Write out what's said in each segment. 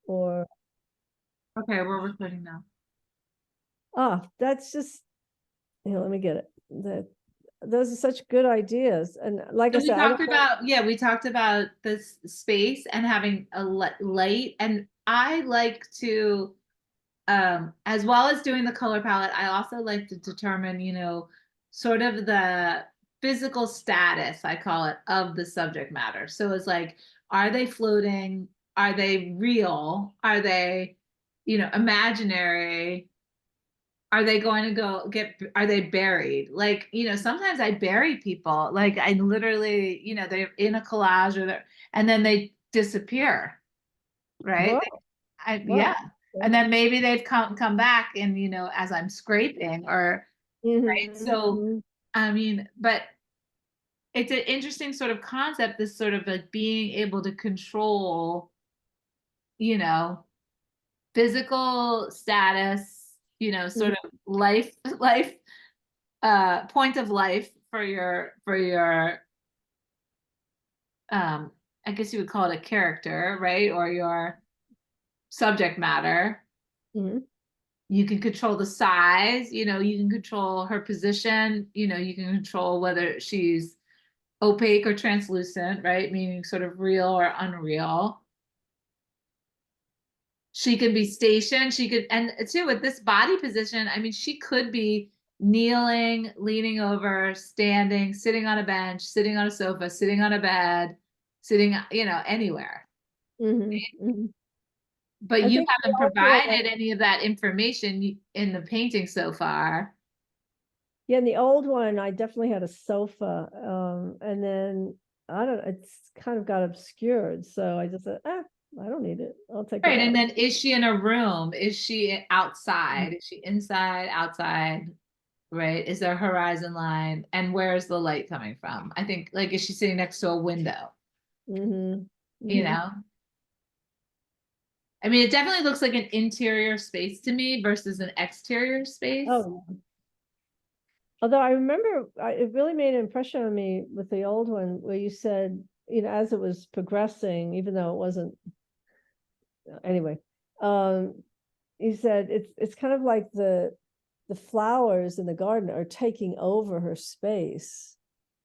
or Okay, we're recording now. that's just, let me get it. Those are such good ideas. And like I So we said, I talked don't know. about, yeah, we talked about this space and having a light. And I like to, as well as doing the color palette, I also like to determine, sort of the physical status, I call it, of the subject matter. So it's like, are they floating? Are they real? Are they, imaginary? Are they going to are they buried? Like, sometimes I bury people. Like I literally, they're in a collage and then they disappear, right? Whoa, Yeah. whoa. And then maybe they've come back and, as I'm scraping or, right. So, Mm-hmm. I mean, but it's an interesting sort of concept, this sort of like being able to control, you know, physical status, sort of life point of life for your um I guess you would call it a character, right? Or your subject matter. Mm-hmm. You can control the size, you can control her position, you can control whether she's opaque or translucent, right? Meaning sort of real or unreal. She could be stationed. She could, and too, with this body position, I mean, she could be kneeling, leaning over, standing, sitting on a bench, sitting on a sofa, sitting on a bed, sitting, anywhere. Mm-hmm. Mm-hmm. But I you think the haven't old one, provided any of that information in the painting so far. yeah, in the old one, I definitely had a sofa. And then I don't, it's kind of got obscured. So I just said, I don't need it. I'll take it Right. And out. then is she in a room? Is she outside? Is she inside, outside? Right? Is there a horizon line? And where is the light coming from? I think, like, is she sitting next to a window? Mm-hmm. You Mm-hmm. know? I mean, it definitely looks like an interior space to me versus an exterior space. Oh, although I remember it really made an impression on me with the old one where you said, as it was progressing, even though it wasn't, anyway, um, you said it's kind of like the flowers in the garden are taking over her space.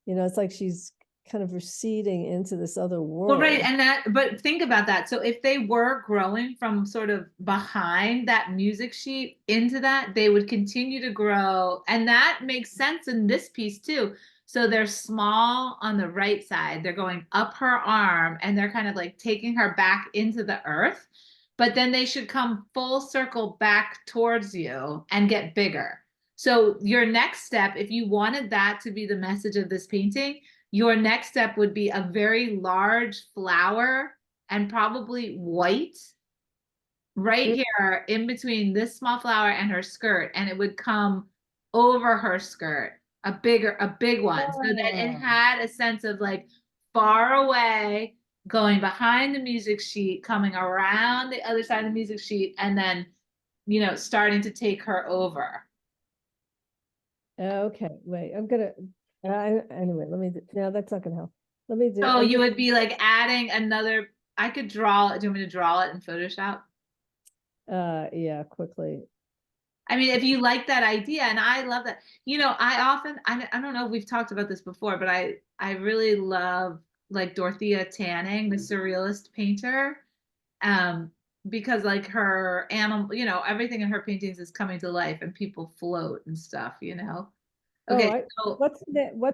It's like she's kind of receding into this other Well, right, world. and but think about that. So if they were growing from sort of behind that music sheet into that, they would continue to grow. And that makes sense in this piece too. So they're small on the right side. They're going up her arm and they're kind of like taking her back into the earth. But then they should come full circle back towards you and get bigger. So your next step, if you wanted that to be the message of this painting, your next step would be a very large flower and probably white right Mm. here in between this small flower and her skirt. And it would come over her skirt, a big one, so that it Oh, had a sense of like far away, going behind the music sheet, coming around the other side of the music sheet, and then, starting to take her over. okay. Wait, anyway, no, that's not gonna help. So I'm you just, would be like adding another, I could draw, do you want me to draw it in Photoshop? yeah, quickly. I mean, if you like that idea, and I love that, I often, I don't know if we've talked about this before, but I really love like Dorothea Tanning, the surrealist painter, um, because like her animal, everything in her paintings is coming to life and people float and stuff. Oh, Okay, so what's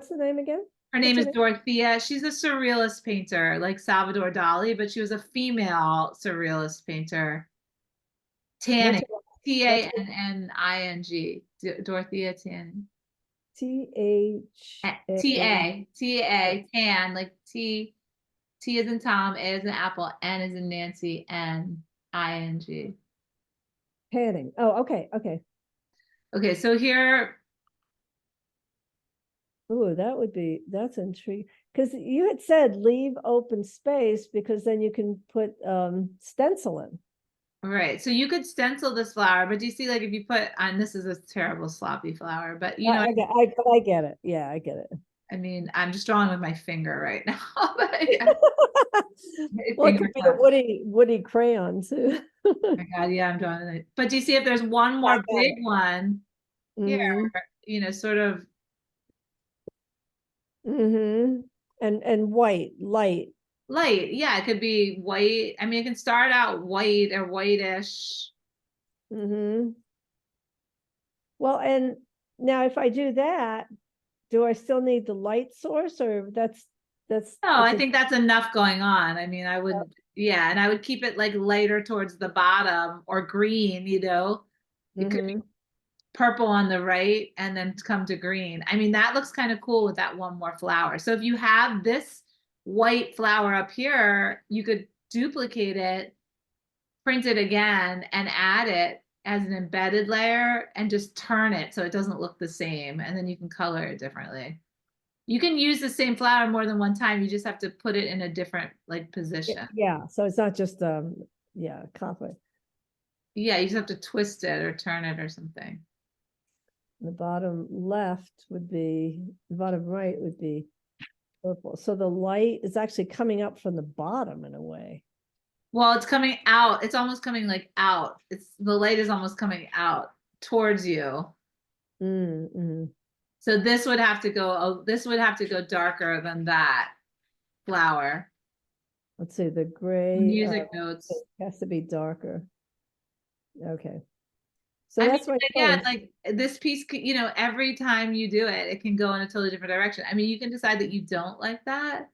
the name again? her What's name her is name? Dorothea. She's a surrealist painter, like Salvador Dali, but she was a female surrealist painter. What's Tanning, her, what's her Tanning, Dorothea Tanning. THA? T-A, tan, like T is in Tom, A is in Apple, N is in Nancy, and I-N-G. Panning. Oh, okay, okay. Okay, so here, Ooh, that's intriguing. Because you had said leave open space because then you can put stencil in. right, so you could stencil this flower, but do you see, like, if you put on, this is a terrible sloppy flower, but I get it. Yeah, I get it. I mean, I'm just drawing with my finger right now, but yeah, my Well, it finger could be a touch. woody crayon too. Oh my God, yeah, I'm drawing it. But do you see if there's one I more got big it. one here, Mm-hmm. sort of Mm-hmm. And white, light. light. Yeah, it could be white. I mean, it can start out white or whitish. Mm-hmm. Well, and now if I do that, do I still need the light source, or that's No, it's I a think that's enough going on. I mean, I would, yeah, and I would keep it like lighter towards the bottom or green, It could be mm-hmm. purple on the right and then come to green. I mean, that looks kind of cool with that one more flower. So if you have this white flower up here, you could duplicate it, print it again, and add it as an embedded layer and just turn it so it doesn't look the same. And then you can color it differently. You can use the same flower more than one time. You just have to put it in a different like position. Yeah, so it's not just yeah, copper. Yeah, you just have to twist it or turn it or something. The bottom left would be, the bottom right would be purple. So the light is actually coming up from the bottom in a way. Well, it's coming out. It's almost coming like out. It's the light is almost coming out towards you. Mm-hmm. So this would have to go, oh, this would have to go darker than that flower. Let's see, the gray Music it notes. has to be darker. Okay. So I mean, that's my again, choice. like this piece, every time you do it, it can go in a totally different direction. I mean, you can decide that you don't like that.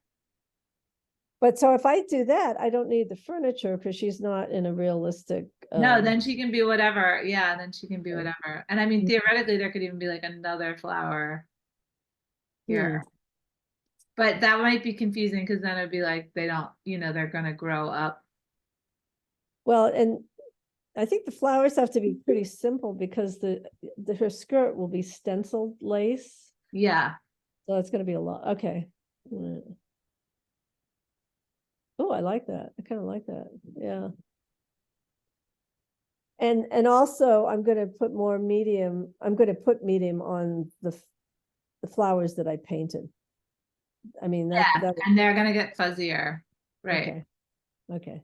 But so if I do that, I don't need the furniture because she's not in a realistic No, then she can be whatever. Yeah, then she can be okay. whatever. And I mean, theoretically, there could even be like another flower here. Hmm. But that might be confusing because then it'd be like they don't, they're gonna grow up. Well, and I think the flowers have to be pretty simple because the her skirt will be stenciled lace. Yeah. So it's gonna be a lot. Okay. Oh, I like that. I kind of like that. Yeah. And also I'm gonna put more medium. I'm gonna put medium on the flowers that I painted. I mean Yeah. that And they're gonna get fuzzier. Right. okay. Okay.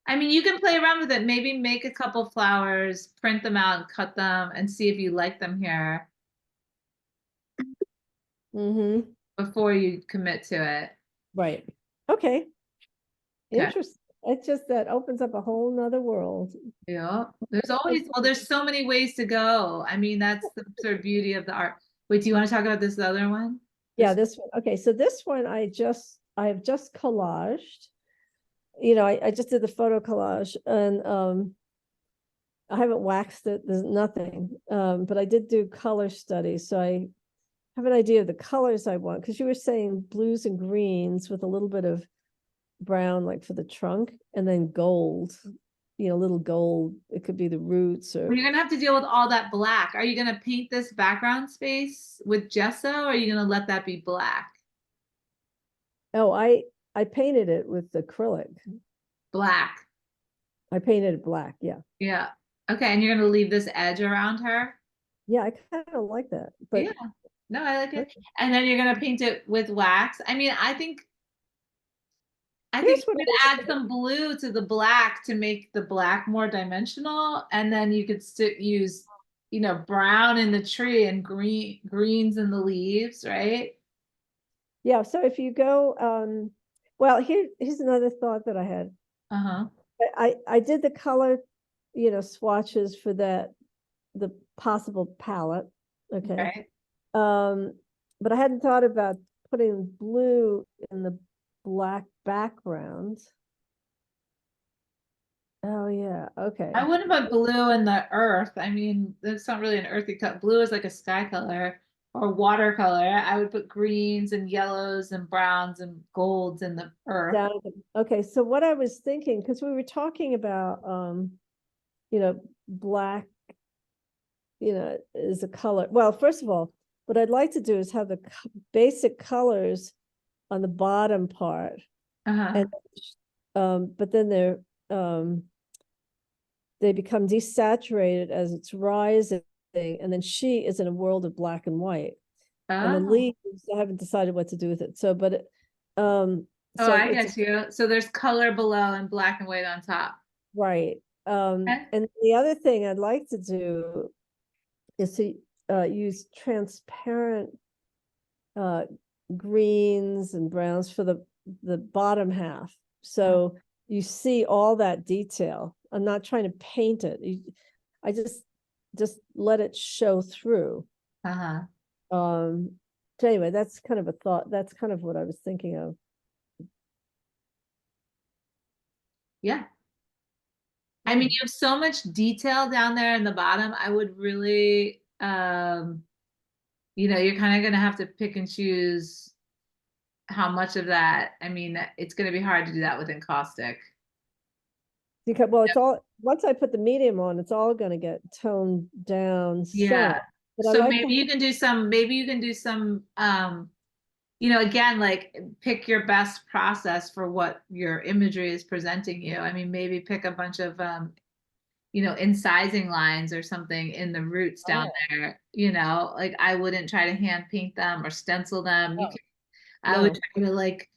I mean, you can play around with it. Maybe make a couple flowers, print them out, and cut them, and see if you like them here Mm-hmm. before you commit to it. Right. Okay. Okay. Interesting. It's just that opens up a whole nother world. Yeah. There's so many ways to go. I mean, that's the sort of beauty of the art. Wait, do you want to talk about this other one? Yeah, This, this one. Okay, so this one I have just collaged. I just did the photo collage and I haven't waxed it. There's nothing. But I did do color studies. So I have an idea of the colors I want because you were saying blues and greens with a little bit of brown, like for the trunk, and then gold, little gold. It could be the roots or you're gonna have to deal with all that black. Are you gonna paint this background space with gesso, or are you gonna let that be black? oh, I painted it with acrylic. Black. I painted it black. Yeah. Yeah. Okay, and you're gonna leave this edge around her? Yeah, I kind of like that. Yeah. But No, I like it. okay. And then you're gonna paint it with wax. I mean, I think Here's what you I could was add thinking. some blue to the black to make the black more dimensional, and then you could still use, brown in the tree and greens in the leaves, right? Yeah, so if you go well, here's another thought that I had. Uh-huh. I did the color, swatches for the possible palette. Okay. Right. Um, but I hadn't thought about putting blue in the black background. Oh yeah, I okay. wouldn't put blue in the earth. I mean, that's not really an earthy color. Blue is like a sky color or watercolor. I would put greens and yellows and browns and golds in the earth. Down okay, so what I was thinking, because we were talking about black, is a color. Well, first of all, what I'd like to do is have the basic colors on the bottom part, Uh-huh. and but then they become desaturated as it's rising, and then she is in a world of black and white. And the Oh. leaves, I haven't decided what to do with it. So, but Oh, so I it's get you. So there's color below and black and white on top. right. Okay. And the other thing I'd like to do is to use transparent uh, greens and browns for the bottom half. So you see all that detail. I'm not trying to paint it. I just let it show through. Uh-huh. So anyway, that's kind of a thought. That's kind of what I was thinking of. Yeah. I mean, Yeah. you have so much detail down there in the bottom. I would really, you're kind of going to have to pick and choose how much of that. I mean, it's going to be hard to do that with encaustic. Because well, it's all once I put the medium on, it's all going to get toned down some. Yeah. But I So like maybe you can do some, again, like pick your best process for what your imagery is presenting you. I mean, maybe pick a bunch of, incising lines or something in the roots down oh, there, like I wouldn't try to hand paint them or stencil them. oh I would no. try to like,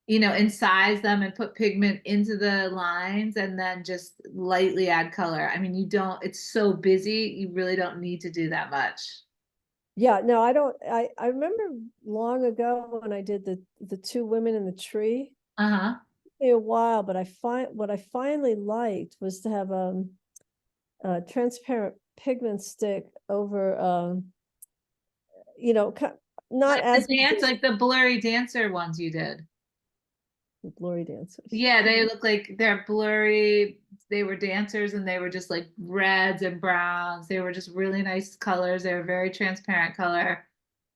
incise them and put pigment into the lines and then just lightly add color. I mean, it's so busy, you really don't need to do that much. Yeah, no, I don't. I remember long ago when I did the two women in the tree. Uh-huh. It took me a while, but I find what I finally liked was to have a transparent pigment stick over you know, not Like as the dance, busy like the blurry dancer ones you did. as Glory Dancers. Yeah, they look like they're blurry. They were dancers and they were just like reds and browns. They were just really nice colors. They were very transparent color.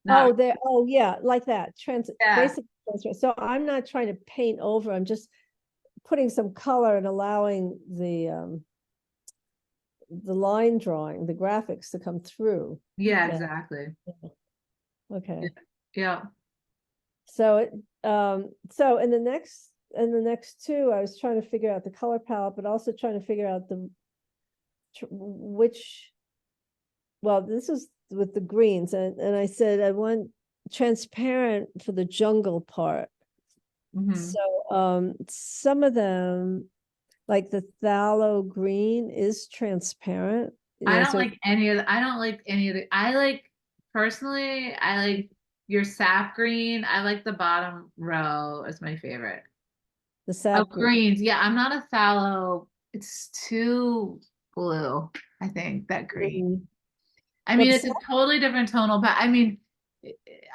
Not, Oh yeah, like that. yeah, Basic transparent. So I'm not trying to paint over. I'm just putting some color and allowing the line drawing, the graphics to come through. yeah, Yeah. exactly. Okay. Yeah. So so in the next two, I was trying to figure out the color palette, but also trying to figure out which well, this is with the greens, and I said I want transparent for the jungle part. Hmm. So some of them, like the phthalo green, is transparent. I don't So like any of the, I don't like any of the, I like personally, I like your sap green. I like the bottom row as my favorite. the Oh, sap green. greens. Yeah, I'm not a phthalo. It's too blue, I think, that green. Mhm. I Well, mean, the it's sap, a totally different tonal, but I mean,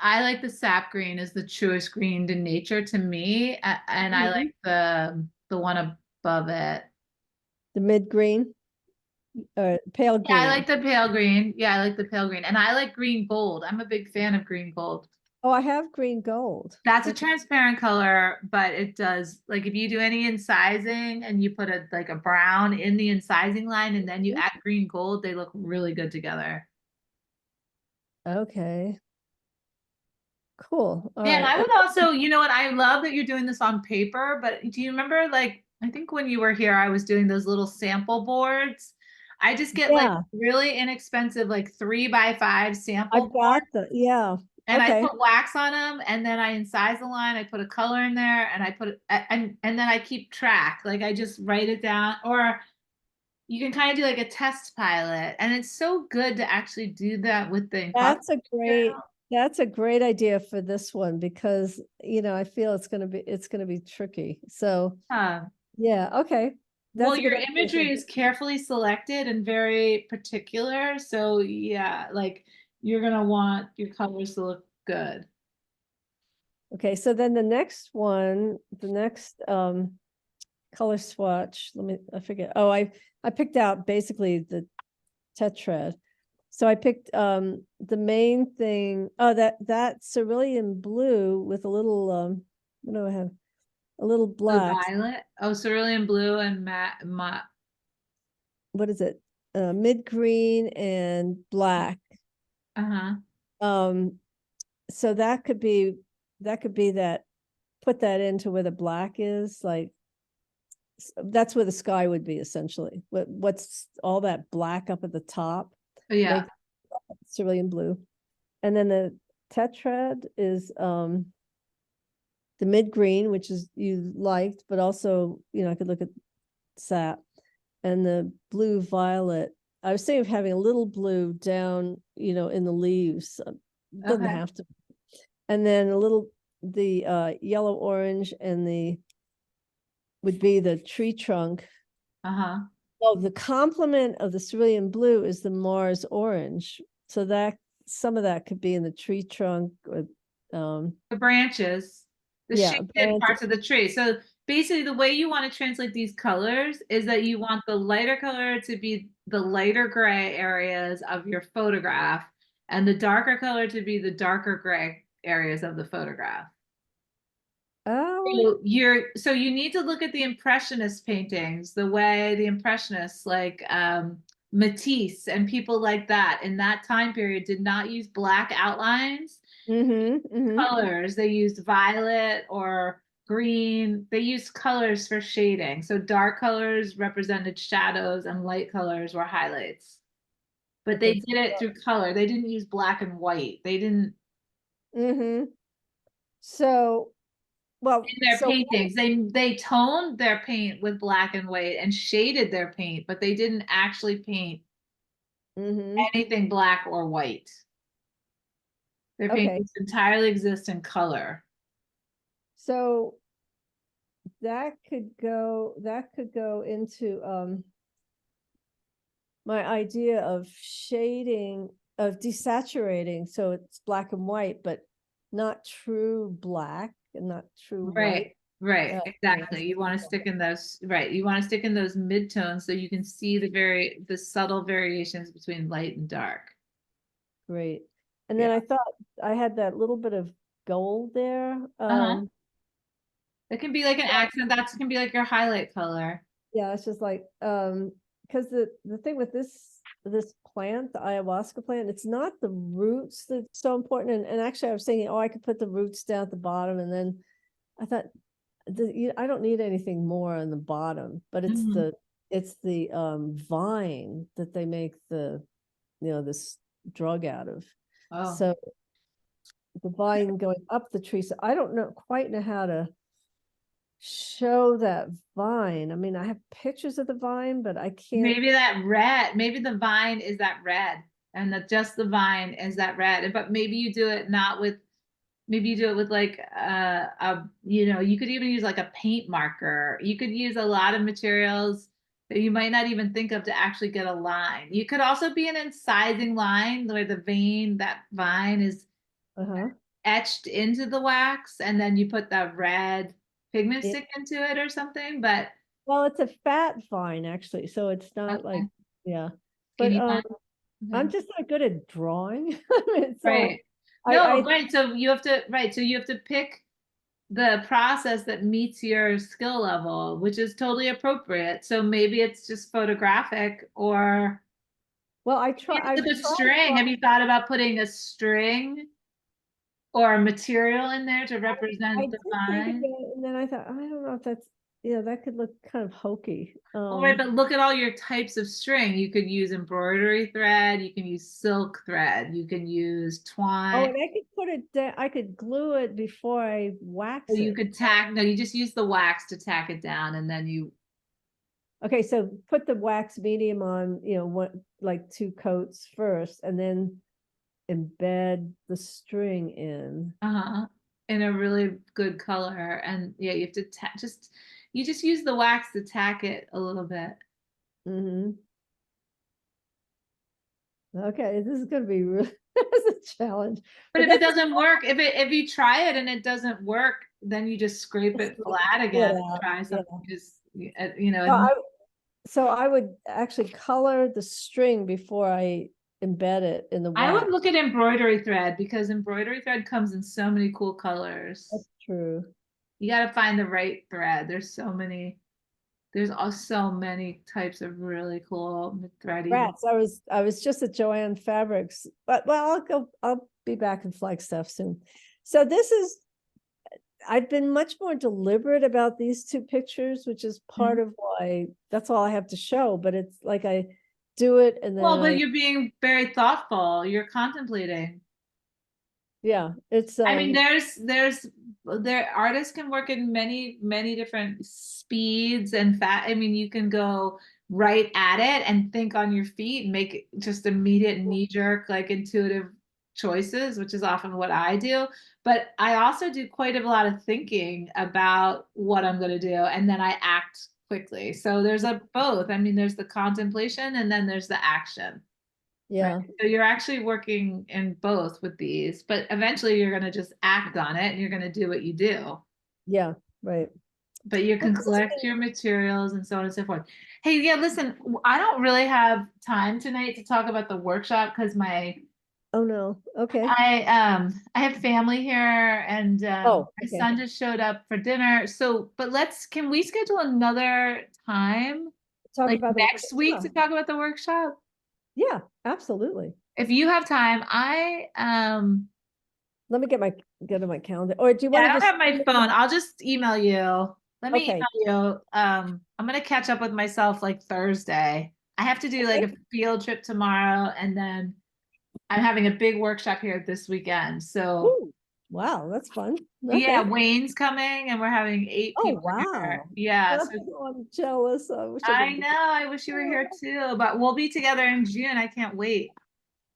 I like the sap green as the truest green to nature to me, and I mhm. like the one above it. The mid green or pale Yeah, I like green. the pale green. Yeah, I like the pale green, and I like green gold. I'm a big fan of green gold. Oh, I have green gold. That's a Okay. transparent color, but it does like if you do any incising and you put a brown in the incising line and then you Mhm. add green gold, they look really good together. Okay. Cool. All Yeah, and right. I would also, you know what, I love that you're doing this on paper, but do you remember like I think when you were here, I was doing those little sample boards. I just get like Yeah, really inexpensive, like 3x5 sample I've boards, got yeah. and I Okay. put wax on them, and then I incise the line. I put a color in there, and I put and then I keep track. Like I just write it down, or you can kind of do like a test pilot, and it's so good to actually do that with the encaustic Great material. that's a great idea for this one because I feel it's gonna be tricky. So yeah, okay. Well, That's a good your idea. imagery is carefully selected and very particular. So yeah, like you're gonna want your colors to look good. Okay, so then the next color swatch, I forget. Oh, I picked out basically the tetrad. So I picked the main thing, oh that cerulean blue with a little what do I have? A little The black. violet, oh, cerulean blue and matte. What is it? Mid green and black. Uh-huh. Um so that could be that put that into where the black is, like that's where the sky would be essentially. What's all that black up at the top? Oh, yeah. Make cerulean blue. And then tetrad is the mid green, which is you liked, but also, I could look at sap, and the blue violet. I was thinking of having a little blue down, in the leaves. Doesn't Okay. have to. And then the yellow orange and the would be the tree trunk. Uh-huh. Oh, the complement of the cerulean blue is the Mars orange. So that some of that could be in the tree trunk or The branches, the yeah, shaded parts of the tree. So basically the way you want to translate these colors is that you want the lighter color to be the lighter gray areas of your photograph and the darker color to be the darker gray areas of the photograph. oh, So you need to look at the impressionist paintings, the way the impressionists like Matisse and people like that in that time period did not use black outlines, mm-hmm. colors. They used violet or green. They used colors for shading. So dark colors represented shadows and light colors were highlights. But they Okay. did it through color. They didn't use black and white. They didn't Mm-hmm. So, well, in their paintings. They toned their paint with black and white and shaded their paint, but they didn't actually paint mm-hmm. anything black or white. Their Okay. paintings entirely exist in color. So that could go into my idea of shading, of desaturating, so it's black and white, but not true black and not true white. Right, right, Yeah, exactly. You want to stick in those, right. You want to stick in those midtones so you can see the subtle variations between light and dark. great. And then Yeah. I thought I had that little bit of gold there. Uh-huh. It can be like an accent. That can be like your highlight color. Yeah, it's just like because the thing with this plant, the ayahuasca plant, it's not the roots that's so important. And actually I was thinking, oh, I could put the roots down at the bottom, and then I thought I don't need anything more on the bottom, but Mhm. it's the vine that they make this drug out of. Oh, So the vine going up the tree. So I don't quite know how to show that vine. I mean, I have pictures of the vine, but I can't. maybe that red, maybe the vine is that red and that just the vine is that red. But maybe you do it not with, maybe you do it with like you could even use like a paint marker. You could use a lot of materials that you might not even think of to actually get a line. You could also be an incising line where the vein, that vine is Uh-huh. etched into the wax and then you put that red pigment It, stick into it or something, but well, it's a fat vine actually, so it's not like, okay, yeah. But skinny vine. I'm Okay. just not good at drawing. I mean, so Right. I No, I right. So you have to, right. So you have to pick the process that meets your skill level, which is totally appropriate. So maybe it's just photographic or well, maybe I've with a tried string. Have you thought about putting a string or a material in there to I represent the did think of vine? it, and then I thought, I don't know if that could look kind of hokey. All right, but look at all your types of string. You could use embroidery thread, you can use silk thread, you can use Oh, twine, and I could put it down, I could glue it before I or wax you it. could tack, no, you just use the wax to tack it down and then you, Okay, so put the wax medium on, what, like 2 coats first, and then embed the string in. uh-huh, in a really good color. And yeah, you have to you just use the wax to tack it a little bit. Hmm. Okay, this is going to be really this a challenge, But but if it this is doesn't work, if you try it and it doesn't work, then you just scrape just it like flat pull it again, out. try Yeah. something, just No, so I would actually color the string before I embed it in the I would wax. look at embroidery thread because embroidery thread comes in so many cool colors. That's true. You got to find the right thread. There's also so many types of really cool thready. Rats. I was just at Joanne Fabrics, but well, I'll be back in Flagstaff soon. So I've been much more deliberate about these 2 pictures, which is part Mhm. of why that's all I have to show. But it's like I do it and then Well, but I you're being very thoughtful. You're contemplating. Yeah, it's I mean, there artists can work in many different speeds and fat. I mean, you can go right at it and think on your feet and make just immediate knee jerk, like intuitive choices, which is often what I do. But I also do quite a lot of thinking about what I'm going to do, and then I act quickly. So there's a both. I mean, there's the contemplation and then there's the action. Right. yeah, So you're actually working in both with these, but eventually you're going to just act on it and you're going to do what you do. yeah, right. But you Well, can this has collect been- your materials and so on and so forth. Hey, yeah, listen, I don't really have time tonight to talk about the workshop because Oh, no, okay. I have family here and Oh, my okay. son just showed up for dinner. So, but can we schedule another time Talk like about the next week to workshop. talk about the workshop? Yeah, absolutely. If you have time, Let me get on my calendar. Or do you yeah, want I to don't just? have my phone. I'll just email you. Let me Okay, email you. I'm gonna catch up with myself like Thursday. I have to do like okay. a field trip tomorrow, and then I'm having a big workshop here this weekend. So Ooh, wow, that's fun. yeah, Okay. Wayne's coming, and we're having 8 people Oh, here. wow. Yeah, so Oh, I'm jealous. I wish I I could. know. I wish you were here too, but we'll be together in June. I can't wait.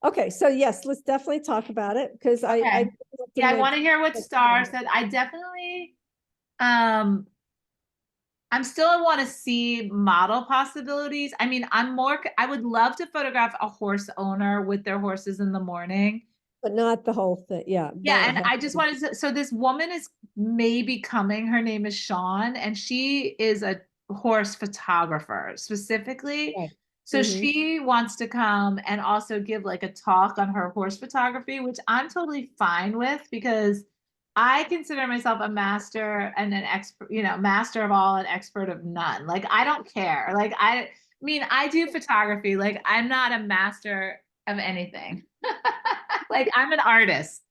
Okay, so yes, let's definitely talk about it because I Okay. have to Yeah, I make. want to hear what Star said. I definitely um I'm still want to see model possibilities. I mean, I would love to photograph a horse owner with their horses in the morning. But not the whole thing. Yeah, Yeah, not and I just having. wanted to, so this woman is maybe coming. Her name is Sean, and she is a horse photographer specifically. Right. So Hmm. she wants to come and also give like a talk on her horse photography, which I'm totally fine with because I consider myself a master and an expert, master of all and expert of none. Like I don't care. Like I mean, I do photography. Like I'm not a master of anything. Like I'm an artist.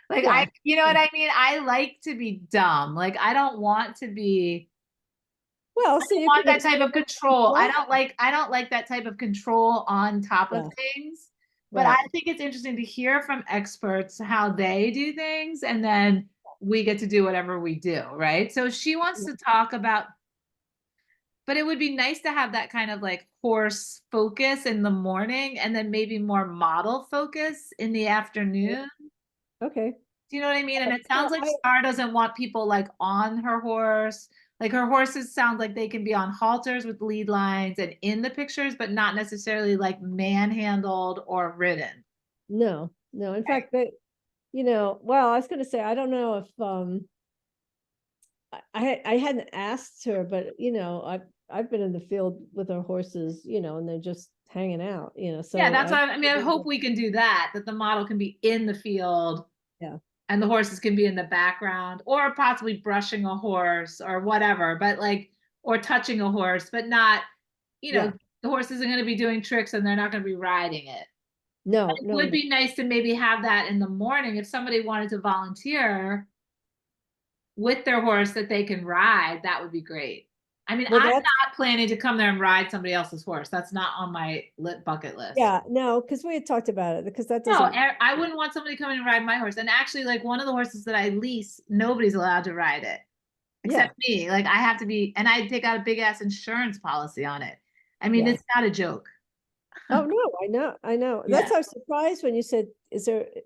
Like Yeah. you know what I mean? I like to be dumb. Like I don't want to be Well, so you want could that type of control. explore. I don't like that type of control on top of Yeah, things. But I right. think it's interesting to hear from experts how they do things and then we get to do whatever we do, right? So she wants Yeah. to talk about, but it would be nice to have that kind of like horse focus in the morning and then maybe more model focus in the afternoon. Okay. Do you know what I mean? And it sounds So like Star doesn't want people like on her horse. Like her horses sound like they can be on halters with lead lines and in the pictures, but not necessarily like manhandled or ridden. no, no. In fact, well, I was going to say, I don't know if I hadn't asked her, but I've been in the field with our horses, and they're just hanging out, Yeah, so that's I what I mean. I hope we can do that, that the model can be in the field yeah, and the horses can be in the background or possibly brushing a horse or whatever, but like, or touching a horse, but not, yeah. the horse isn't going to be doing tricks and they're not going to be riding it. No, It no, would no. be nice to maybe have that in the morning if somebody wanted to volunteer with their horse that they can ride. That would be great. I mean, Well, I'm that's not planning to come there and ride somebody else's horse. That's not on my lit bucket list. yeah, no, because we had talked about it because that No, doesn't. I wouldn't want somebody coming and ride my horse. And actually, like one of the horses that I lease, nobody's allowed to ride it Yeah. except me. Like I have to be, and I take out a big ass insurance policy on it. I mean, Yeah. it's not a joke. Oh no, I know. That's Yeah. how I was surprised when you said,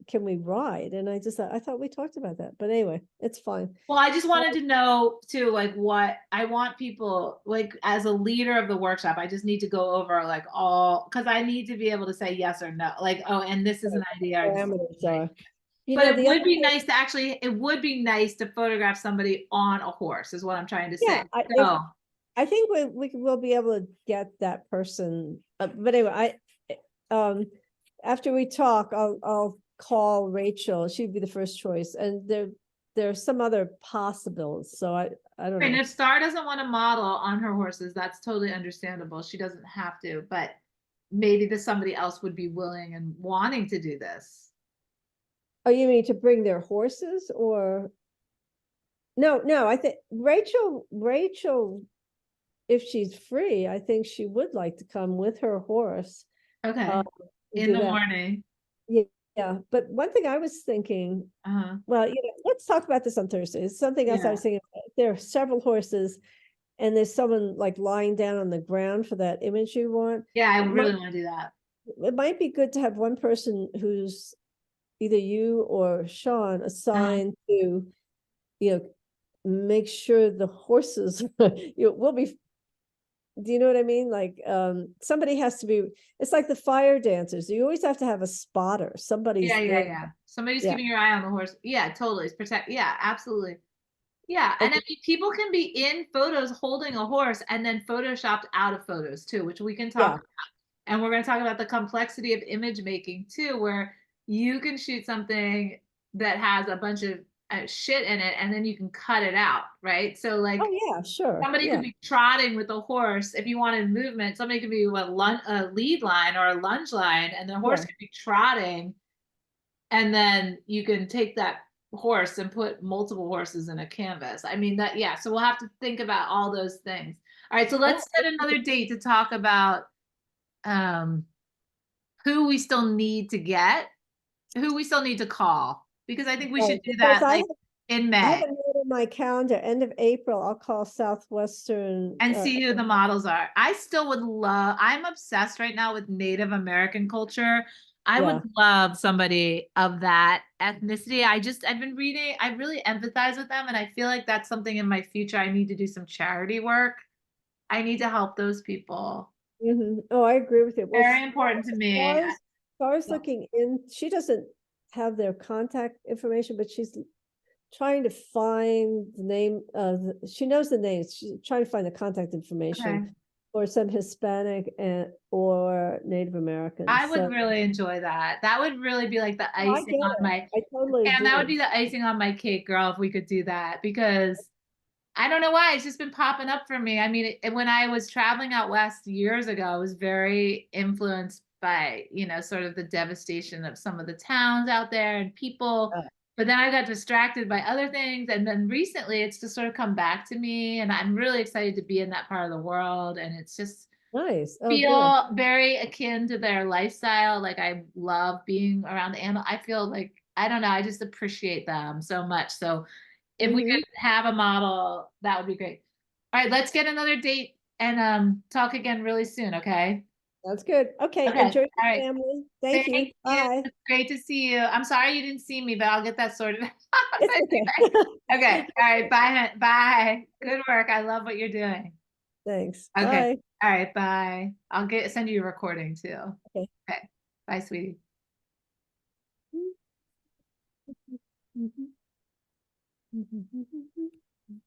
can we ride? And I thought we talked about that. But anyway, it's fine. Well, I just wanted to know too, like what I want people like as a leader of the workshop. I just need to go over like all because I need to be able to say yes or no. Like, oh, and this is an idea. Or this is Parameters an idea. are. But it The other would be thing, nice to actually, it would be nice to photograph somebody on a horse, is what I'm trying to yeah, say. So, I think we'll be able to get that person. But anyway, after we talk, I'll call Rachel. She'd be the first choice, and there's some other possibilities. So I don't and know. if Star doesn't want to model on her horses, that's totally understandable. She doesn't have to, but maybe somebody else would be willing and wanting to do this. Oh, you mean to bring their horses or no? No, I think Rachel, if she's free, I think she would like to come with her horse. Okay. Uh, In do the that. morning. Yeah, Yeah, but one thing I was thinking, Uh-huh. well, let's talk about this on Thursday. It's something else I Yeah. was thinking. There are several horses, and there's someone like lying down on the ground for that image you want. Yeah, I It might really want to do that. it might be good to have one person who's either you or Sean Uh-huh. assigned to, you know, make sure the horses will be, do you know what I mean? Like somebody has to be, it's like the fire dancers. You always have to have a spotter. Yeah, Somebody's yeah, there. yeah. Somebody's Yeah. keeping your eye on the horse. Yeah, totally. It's protect. Yeah, absolutely. Yeah, and I Okay. mean, people can be in photos holding a horse and then photoshopped out of photos too, which we can talk Yeah. about. And we're going to talk about the complexity of image making too, where you can shoot something that has a bunch of shit in it and then you can cut it out, right? So, Oh like, yeah, sure. somebody Yeah. could be trotting with a horse if you wanted movement. Somebody could be a lead line or a lunge line, and the horse Yeah. could be trotting, and then you can take that horse and put multiple horses in a canvas. I mean that, yeah. So we'll have to think about all those things. All right, so Oh, let's set another date to talk about um who we still need to get, who we still need to call, because I think we right. should do Because that like in I have May a note in my calendar, end of April, I'll call Southwestern. and see who the models are. I still would love, I'm obsessed right now with Native American culture. I would Yeah. love somebody of that ethnicity. I've been reading, I really empathize with them, and I feel like that's something in my future. I need to do some charity work. I need to help those people. Oh, I agree with you. Well, Very important to me. Star's looking in, she doesn't have their contact information, but she's trying to find the name of, she knows the names. She's trying to find the contact Okay. information for some Hispanic and or Native I Americans. would So really enjoy that. That would really be like the oh, I icing get on it. my, I totally and that would do. be the icing on my cake, girl, if we could do that. Because I don't know why it's just been popping up for me. I mean, when I was traveling out west years ago, I was very influenced by, sort of the devastation of some of the towns out there and people. Uh, But then I got distracted by other things. And then recently it's just sort of come back to me. And I'm really excited to be in that part of the world. And it's just nice. Oh, good. feel very akin to their lifestyle. Like, I love being around animals. I feel like, I don't know, I just appreciate them so much. So if we Hmm. could have a model, that would be great. All right, let's get another date and talk again really soon, okay? That's good. Okay. Okay. Enjoy All your right. family. Thank Thank you. you. Bye. It's great to see you. I'm sorry you didn't see me, but I'll get that sorted out. It's okay. Okay. All right. Bye. Bye. Good work. I love what you're doing. Thanks. Okay. Bye. All right. Bye. I'll send you a recording too. Okay. Okay. Bye, sweetie. Mhm. Mhm. Mhm.